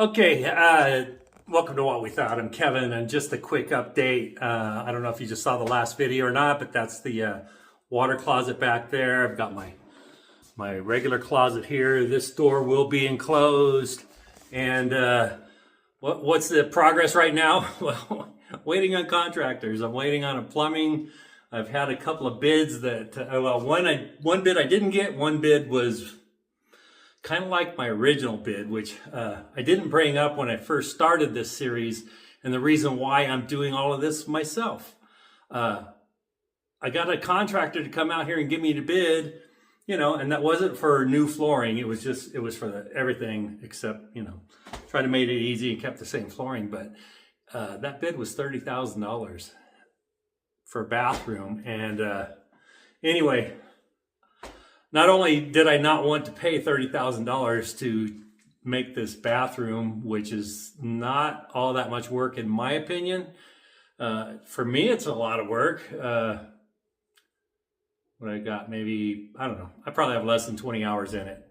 Okay, welcome to What We Thought. I'm Kevin, and just a quick update. I don't know if you just saw the last video or not, but that's the water closet back there. I've got my regular closet here. This door will be enclosed. And what's the progress right now? Well, waiting on contractors. I'm waiting on a plumbing. I've had a couple of bids that, one bid I didn't get. One bid was kind of like my original bid, which I didn't bring up when I first started this series, and the reason why I'm doing all of this myself. I got a contractor to come out here and give me the bid, and that wasn't for new flooring. It was for everything except, tried to make it easy and kept the same flooring. But that bid was $30,000 for a bathroom. And anyway, not only did I not want to pay $30,000 to make this bathroom, which is not all that much work in my opinion. For me, it's a lot of work. What I got, maybe, I don't know, I probably have less than 20 hours in it.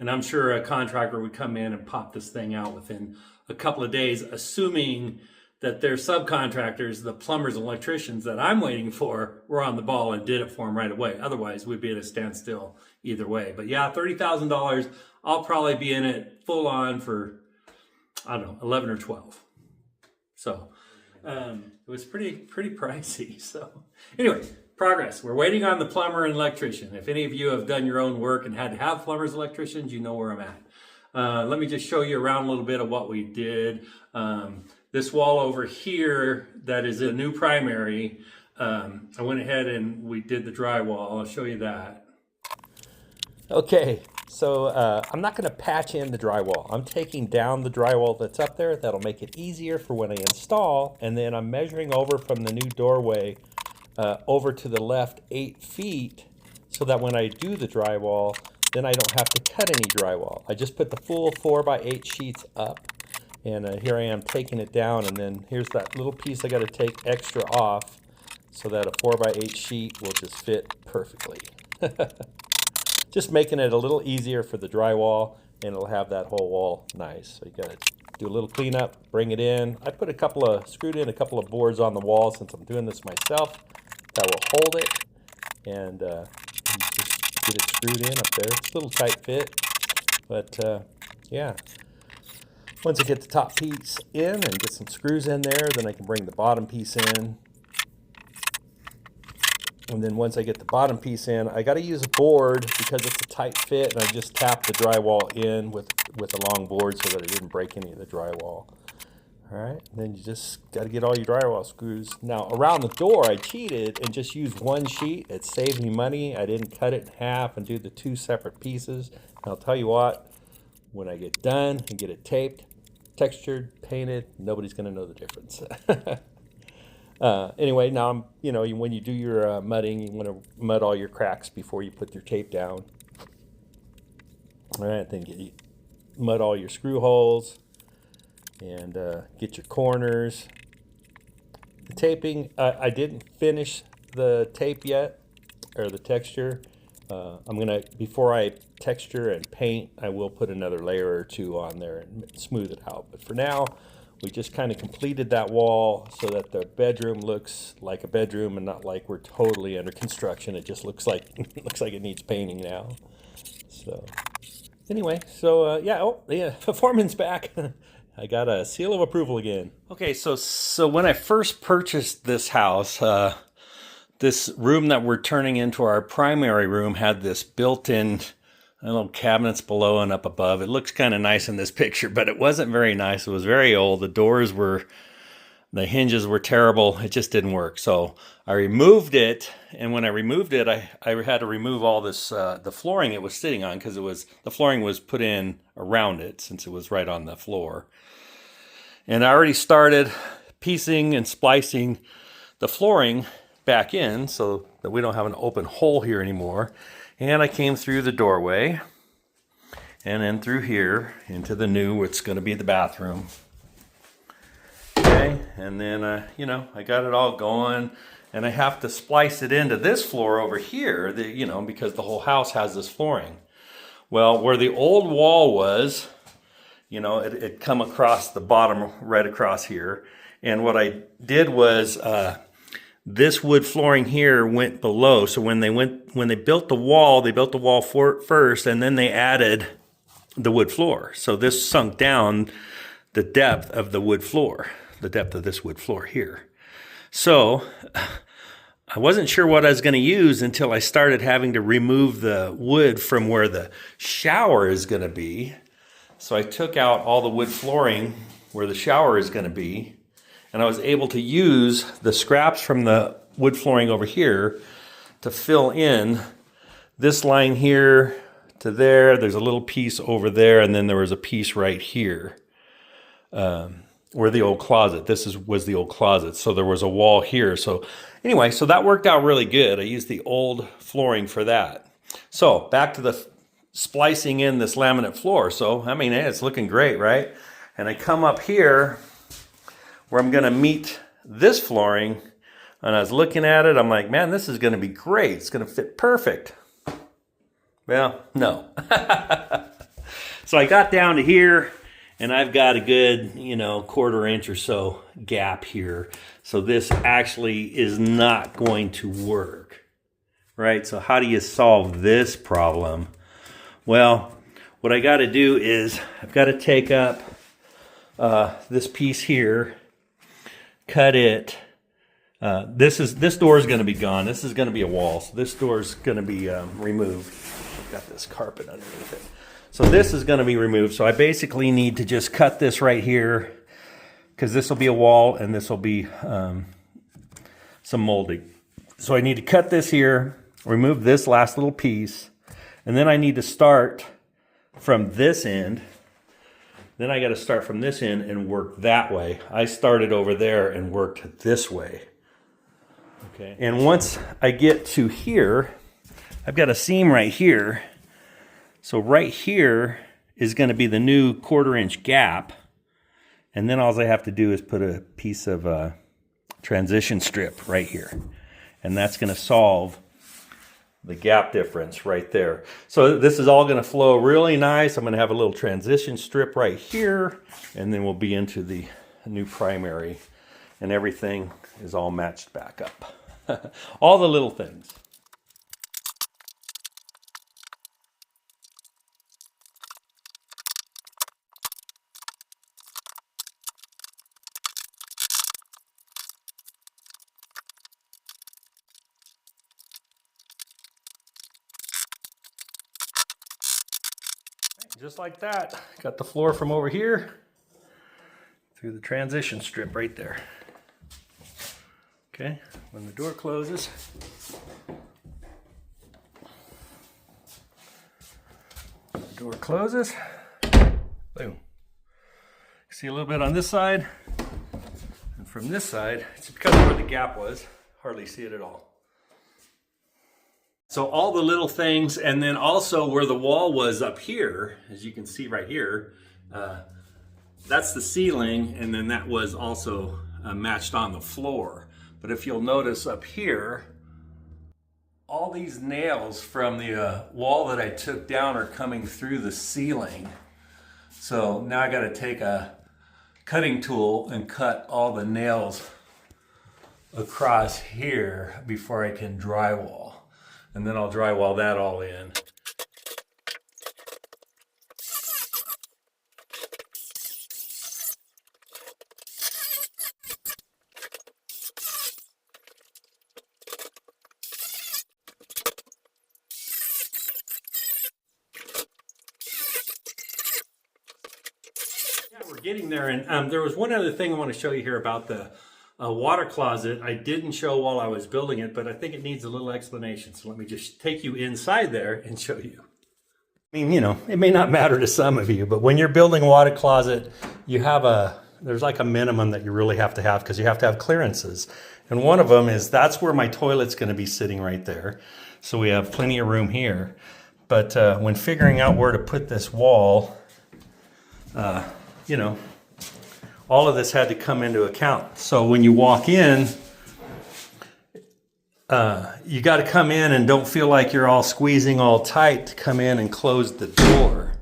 And I'm sure a contractor would come in and pop this thing out within a couple of days, assuming that their subcontractors, the plumbers and electricians that I'm waiting for, were on the ball and did it for them right away. Otherwise, we'd be at a standstill either way. But yeah, $30,000, I'll probably be in it full on for, I don't know, 11 or 12. So it was pretty pricey. So anyway, progress. We're waiting on the plumber and electrician. If any of you have done your own work and had to have plumbers, electricians, you know where I'm at. Let me just show you around a little bit of what we did. This wall over here, that is a new primary. I went ahead and we did the drywall. I'll show you that. Okay, so I'm not going to patch in the drywall. I'm taking down the drywall that's up there. That'll make it easier for when I install. And then I'm measuring over from the new doorway over to the left 8 feet so that when I do the drywall, then I don't have to cut any drywall. I just put the full 4x8 sheets up. And here I am taking it down, and then here's that little piece I got to take extra off so that a 4x8 sheet will just fit perfectly. Just making it a little easier for the drywall, and it'll have that whole wall nice. So you got to do a little cleanup, bring it in. I screwed in a couple of boards on the wall since I'm doing this myself that will hold it, and you just get it screwed in up there. It's a little tight fit, but yeah. Once I get the top piece in and get some screws in there, then I can bring the bottom piece in. And then once I get the bottom piece in, I got to use a board because it's a tight fit, and I just tap the drywall in with a long board so that it didn't break any of the drywall. All right, and then you just got to get all your drywall screws. Now around the door, I cheated and just used one sheet. It saved me money. I didn't cut it in half and do the 2 separate pieces. And I'll tell you what, when I get done and get it taped, textured, painted, nobody's going to know the difference. Anyway, now when you do your mudding, you want to mud all your cracks before you put your tape down. All right, then you mud all your screw holes and get your corners. The taping, I didn't finish the tape yet, or the texture. Before I texture and paint, I will put another layer or 2 on there and smooth it out. But for now, we just kind of completed that wall so that the bedroom looks like a bedroom and not like we're totally under construction. It just looks like it needs painting now. So anyway, yeah, foreman's back. I got a seal of approval again. Okay, so when I first purchased this house, this room that we're turning into our primary room had this built-in little cabinets below and up above. It looks kind of nice in this picture, but it wasn't very nice. It was very old. The hinges were terrible. It just didn't work. So I removed it, and when I removed it, I had to remove all this, the flooring it was sitting on, because the flooring was put in around it since it was right on the floor. And I already started piecing and splicing the flooring back in so that we don't have an open hole here anymore. And I came through the doorway and then through here into the new, what's going to be the bathroom. Okay, and then I got it all going, and I have to splice it into this floor over here, because the whole house has this flooring. Well, where the old wall was, You know, it come across the bottom right across here. And what I did was this wood flooring here went below. So when they built the wall, they built the wall first, and then they added the wood floor. So this sunk down the depth of the wood floor, the depth of this wood floor here. So I wasn't sure what I was going to use until I started having to remove the wood from where the shower is going to be. So I took out all the wood flooring where the shower is going to be, and I was able to use the scraps from the wood flooring over here to fill in this line here to there. There's a little piece over there, and then there was a piece right here where the old closet. Was the old closet. So there was a wall here. So anyway, so that worked out really good. I used the old flooring for that. So back to the splicing in this laminate floor. So, I mean, it's looking great, right? And I come up here where I'm going to meet this flooring, and I was looking at it. I'm like, man, this is going to be great. It's going to fit perfect. Well, no. So I got down to here, and I've got a good, 1/4 inch or so gap here. So this actually is not going to work, right? So how do you solve this problem? Well, what I got to do is I've got to take up this piece here, cut it. This door is going to be gone. This is going to be a wall. So this door is going to be removed. I've got this carpet underneath it. So this is going to be removed. So I basically need to just cut this right here, because this will be a wall and this will be some molding. So I need to cut this here, remove this last little piece, and then I need to start from this end. Then I got to start from this end and work that way. I started over there and worked this way. Okay. And once I get to here, I've got a seam right here. So right here is going to be the new 1/4 inch gap. And then all I have to do is put a piece of transition strip right here. And that's going to solve the gap difference right there. So this is all going to flow really nice. I'm going to have a little transition strip right here, and then we'll be into the new primary, and everything is all matched back up. All the little things. Just like that, got the floor from over here through the transition strip right there. Okay, when the door closes, boom. See a little bit on this side, and from this side, it's because of where the gap was, hardly see it at all. So all the little things, and then also where the wall was up here, as you can see right here, that's the ceiling, and then that was also matched on the floor. But if you'll notice up here, all these nails from the wall that I took down are coming through the ceiling. So now I got to take a cutting tool and cut all the nails across here before I can drywall. And then I'll drywall that all in. Yeah, we're getting there. And there was one other thing I want to show you here about the water closet. I didn't show while I was building it, but I think it needs a little explanation. So let me just take you inside there and show you. I mean, it may not matter to some of you, but when you're building a water closet, there's like a minimum that you really have to have, because you have to have clearances. And one of them is that's where my toilet's going to be sitting right there. So we have plenty of room here. But when figuring out where to put this wall, all of this had to come into account. So when you walk in, you got to come in and don't feel like you're all squeezing all tight to come in and close the door.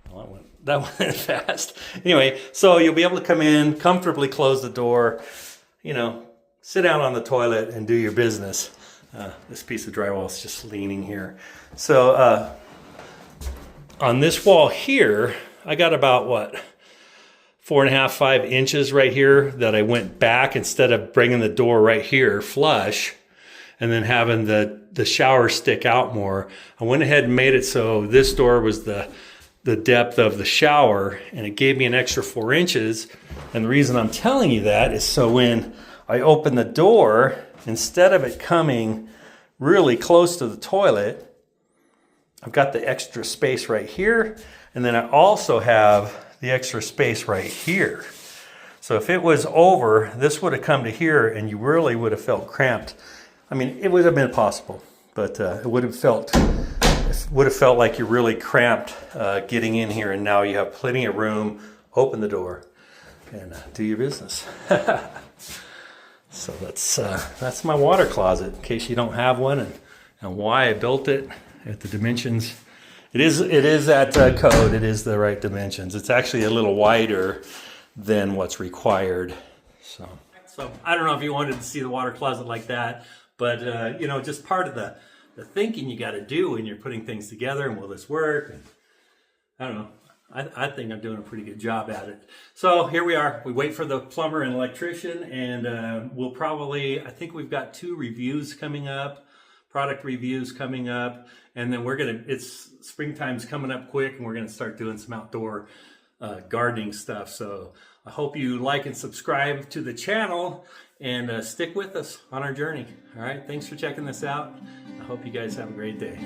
Well, that went that went fast. Anyway, so you'll be able to come in, comfortably close the door, you know, sit down on the toilet and do your business. This piece of drywall is just leaning here. So on this wall here, I got about what, 4.5, 5 inches right here that I went back instead of bringing the door right here flush and then having the shower stick out more. I went ahead and made it so this door was the depth of the shower, and it gave me an extra 4 inches. And the reason I'm telling you that is so when I open the door, instead of it coming really close to the toilet, I've got the extra space right here, and then I also have the extra space right here. So if it was over, this would have come to here and you really would have felt cramped. I mean, it would have been possible, but it would have felt like you're really cramped getting in here, and now you have plenty of room. Open the door and do your business. So that's my water closet, in case you don't have one, and why I built it at the dimensions. It is at code. It is the right dimensions. It's actually a little wider than what's required. So I don't know if you wanted to see the water closet like that, but you know, just part of the thinking you got to do when you're putting things together, and will this work? And I don't know. I think I'm doing a pretty good job at it. So here we are. We wait for the plumber and electrician, and we'll probably, I think we've got 2 reviews coming up, product reviews coming up, and then it's springtime's coming up quick, and we're gonna start doing some outdoor gardening stuff. So I hope you like and subscribe to the channel, and stick with us on our journey. All right, thanks for checking this out. I hope you guys have a great day.